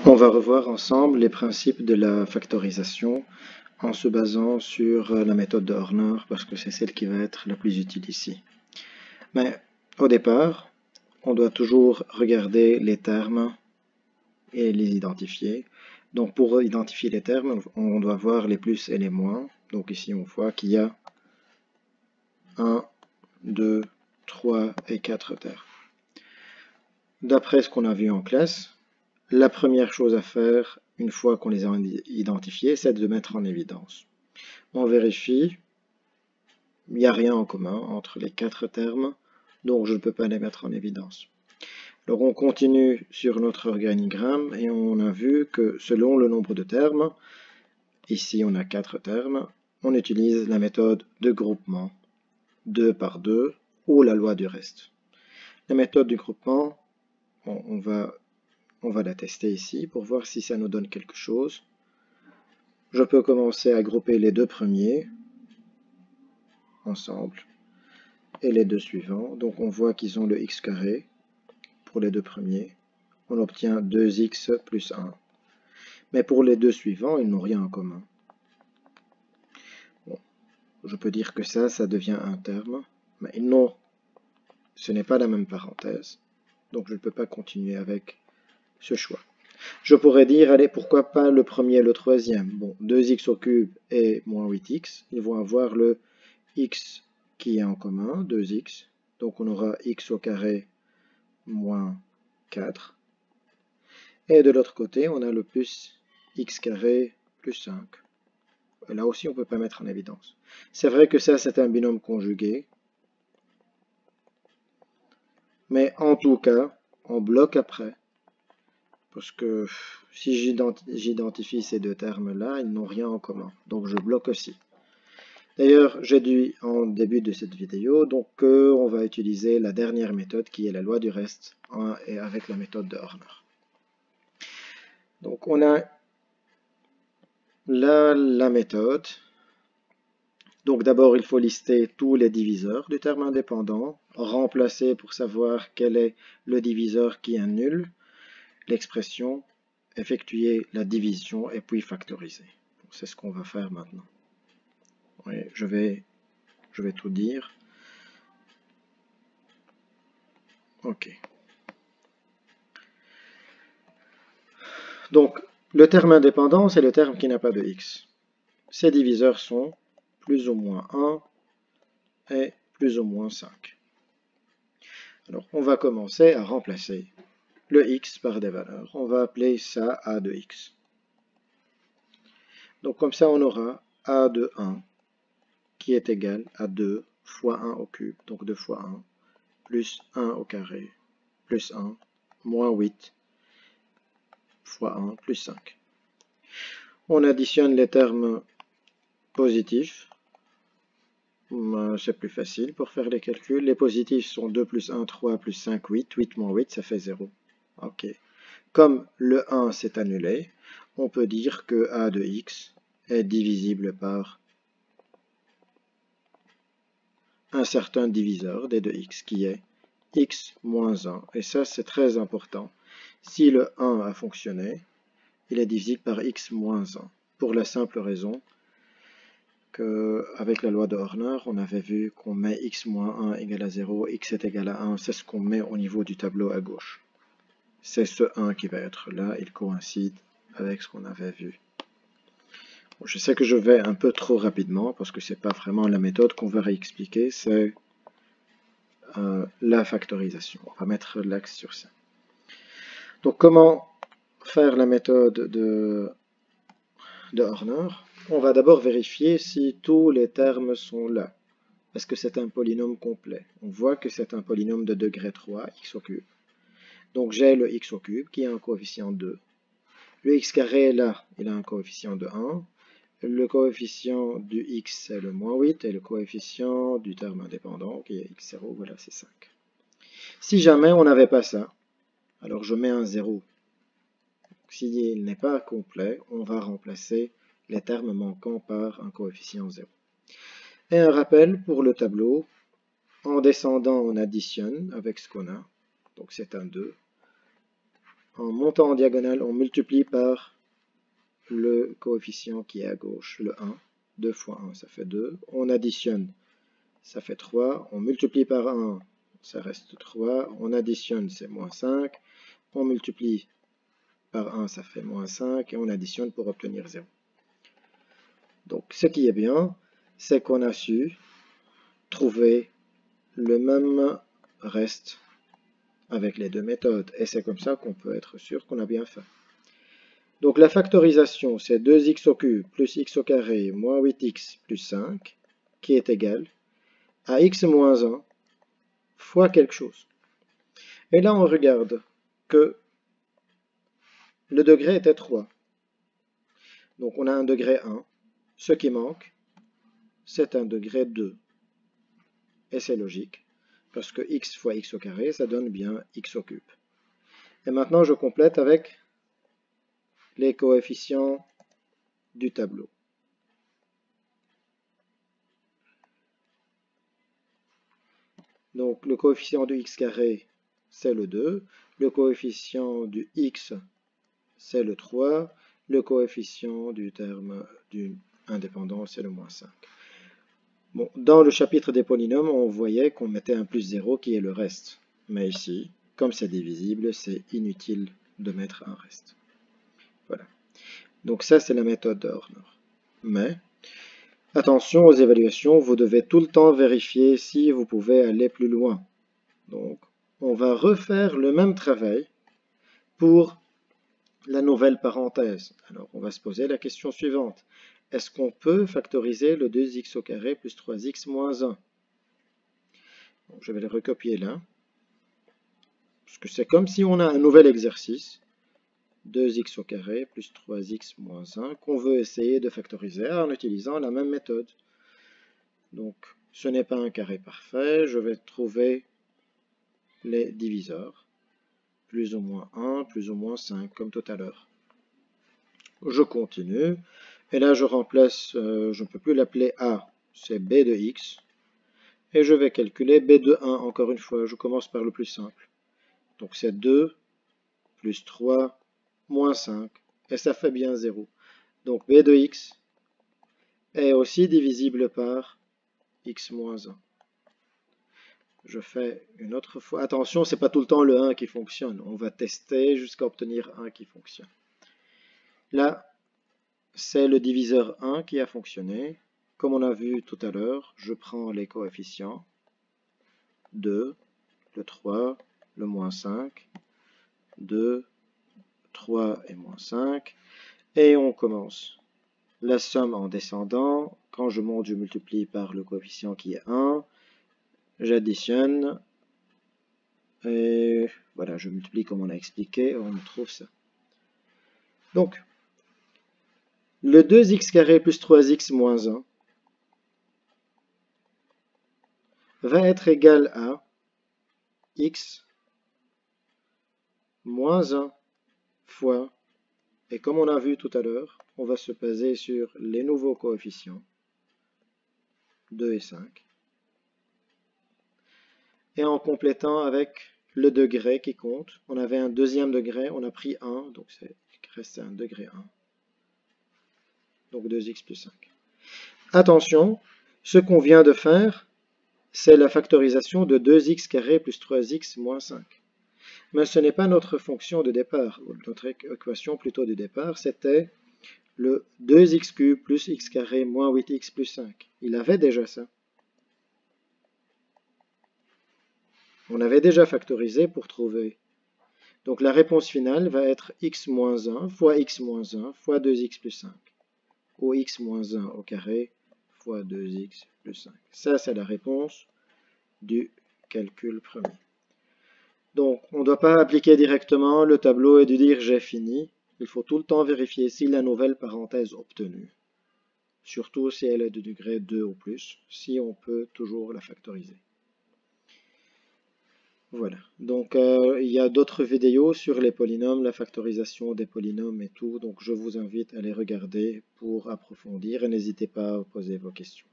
On va revoir ensemble les principes de la factorisation en se basant sur la méthode de Horner parce que c'est celle qui va être la plus utile ici. Mais au départ, on doit toujours regarder les termes et les identifier. Donc pour identifier les termes, on doit voir les plus et les moins. Donc ici on voit qu'il y a 1, 2, 3 et 4 termes. D'après ce qu'on a vu en classe, la première chose à faire, une fois qu'on les a identifiés, c'est de mettre en évidence. On vérifie, il n'y a rien en commun entre les 4 termes, donc je ne peux pas les mettre en évidence. Alors on continue sur notre organigramme et on a vu que selon le nombre de termes, ici on a 4 termes, on utilise la méthode de groupement 2 par 2 ou la loi du reste. La méthode du groupement, bon, on va la tester ici pour voir si ça nous donne quelque chose. Je peux commencer à grouper les deux premiers ensemble et les deux suivants. Donc on voit qu'ils ont le x carré pour les deux premiers. On obtient 2x plus 1. Mais pour les deux suivants, ils n'ont rien en commun. Bon, je peux dire que ça devient un terme. Mais non, ce n'est pas la même parenthèse. Donc je ne peux pas continuer avec ce choix. Je pourrais dire, allez, pourquoi pas le premier et le troisième. Bon, 2x au cube et moins 8x, ils vont avoir le x qui est en commun, 2x. Donc on aura x au carré moins 4. Et de l'autre côté, on a le plus x carré plus 5. Et là aussi, on ne peut pas mettre en évidence. C'est vrai que ça, c'est un binôme conjugué. Mais en tout cas, on bloque après. Parce que si j'identifie ces deux termes-là, ils n'ont rien en commun. Donc je bloque aussi. D'ailleurs, j'ai dit en début de cette vidéo donc qu'on va utiliser la dernière méthode qui est la loi du reste et avec la méthode de Horner. Donc on a là la méthode. Donc d'abord, il faut lister tous les diviseurs du terme indépendant, remplacer pour savoir quel est le diviseur qui est nul, l'expression, effectuer la division et puis factoriser. C'est ce qu'on va faire maintenant. Oui, je vais tout dire. Ok. Donc, le terme indépendant, c'est le terme qui n'a pas de x. Ses diviseurs sont plus ou moins 1 et plus ou moins 5. Alors, on va commencer à remplacer le x par des valeurs. On va appeler ça a de x. Donc, comme ça, on aura a de 1 qui est égal à 2 fois 1 au cube, donc 2 fois 1, plus 1 au carré, plus 1, moins 8, fois 1, plus 5. On additionne les termes positifs. C'est plus facile pour faire les calculs. Les positifs sont 2 plus 1, 3 plus 5, 8. 8 moins 8, ça fait 0. Ok. Comme le 1 s'est annulé, on peut dire que a de x est divisible par un certain diviseur des deux x, qui est x moins 1. Et ça, c'est très important. Si le 1 a fonctionné, il est divisible par x moins 1, pour la simple raison qu'avec la loi de Horner, on avait vu qu'on met x moins 1 égale à 0, x est égal à 1, c'est ce qu'on met au niveau du tableau à gauche. C'est ce 1 qui va être là, il coïncide avec ce qu'on avait vu. Bon, je sais que je vais un peu trop rapidement, parce que ce n'est pas vraiment la méthode qu'on va réexpliquer, c'est la factorisation. On va mettre l'axe sur ça. Donc comment faire la méthode de Horner? On va d'abord vérifier si tous les termes sont là. Est-ce que c'est un polynôme complet? On voit que c'est un polynôme de degré 3, x au cube. Donc j'ai le x au cube qui a un coefficient 2. Le x carré est là, il a un coefficient de 1. Le coefficient du x c'est le moins 8 et le coefficient du terme indépendant qui est x0, voilà c'est 5. Si jamais on n'avait pas ça, alors je mets un 0. S'il n'est pas complet, on va remplacer les termes manquants par un coefficient 0. Et un rappel pour le tableau, en descendant on additionne avec ce qu'on a, donc c'est un 2, en montant en diagonale, on multiplie par le coefficient qui est à gauche, le 1. 2 fois 1, ça fait 2. On additionne, ça fait 3. On multiplie par 1, ça reste 3. On additionne, c'est moins 5. On multiplie par 1, ça fait moins 5. Et on additionne pour obtenir 0. Donc, ce qui est bien, c'est qu'on a su trouver le même reste avec les deux méthodes. Et c'est comme ça qu'on peut être sûr qu'on a bien fait. Donc la factorisation, c'est 2x au cube plus x au carré moins 8x plus 5, qui est égal à x moins 1 fois quelque chose. Et là, on regarde que le degré était 3. Donc on a un degré 1. Ce qui manque, c'est un degré 2. Et c'est logique, parce que x fois x au carré, ça donne bien x au cube. Et maintenant, je complète avec les coefficients du tableau. Donc le coefficient du x carré, c'est le 2. Le coefficient du x, c'est le 3. Le coefficient du terme du indépendant, c'est le moins 5. Bon, dans le chapitre des polynômes, on voyait qu'on mettait un plus 0 qui est le reste. Mais ici, comme c'est divisible, c'est inutile de mettre un reste. Voilà. Donc ça, c'est la méthode de Horner. Mais attention aux évaluations, vous devez tout le temps vérifier si vous pouvez aller plus loin. Donc, on va refaire le même travail pour la nouvelle parenthèse. Alors, on va se poser la question suivante. Est-ce qu'on peut factoriser le 2x au carré plus 3x moins 1? Donc, je vais le recopier là. Parce que c'est comme si on a un nouvel exercice. 2x au carré plus 3x moins 1 qu'on veut essayer de factoriser en utilisant la même méthode. Donc, ce n'est pas un carré parfait. Je vais trouver les diviseurs. Plus ou moins 1, plus ou moins 5, comme tout à l'heure. Je continue. Et là, je remplace, je ne peux plus l'appeler A, c'est B de x. Et je vais calculer B de 1, encore une fois. Je commence par le plus simple. Donc, c'est 2 plus 3 moins 5. Et ça fait bien 0. Donc, B de x est aussi divisible par x moins 1. Je fais une autre fois. Attention, ce n'est pas tout le temps le 1 qui fonctionne. On va tester jusqu'à obtenir 1 qui fonctionne. Là, c'est le diviseur 1 qui a fonctionné. Comme on a vu tout à l'heure, je prends les coefficients. 2, le 3, le moins 5, 2, 3 et moins 5. Et on commence. La somme en descendant. Quand je monte, je multiplie par le coefficient qui est 1. J'additionne. Et voilà, je multiplie comme on a expliqué. On trouve ça. Donc, le 2x carré plus 3x moins 1 va être égal à x moins 1 fois, et comme on a vu tout à l'heure, on va se baser sur les nouveaux coefficients, 2 et 5, et en complétant avec le degré qui compte. On avait un deuxième degré, on a pris 1, donc il reste un degré 1. Donc 2x plus 5. Attention, ce qu'on vient de faire, c'est la factorisation de 2x carré plus 3x moins 5. Mais ce n'est pas notre fonction de départ, notre équation plutôt de départ, c'était le 2x cube plus x carré moins 8x plus 5. Il avait déjà ça. On avait déjà factorisé pour trouver. Donc la réponse finale va être x moins 1 fois x moins 1 fois 2x plus 5. Ou x moins 1 au carré fois 2x plus 5. Ça, c'est la réponse du calcul premier. Donc, on ne doit pas appliquer directement le tableau et de dire j'ai fini. Il faut tout le temps vérifier si la nouvelle parenthèse obtenue, surtout si elle est de degré 2 ou plus, si on peut toujours la factoriser. Voilà, donc il y a d'autres vidéos sur les polynômes, la factorisation des polynômes et tout, donc je vous invite à les regarder pour approfondir et n'hésitez pas à poser vos questions.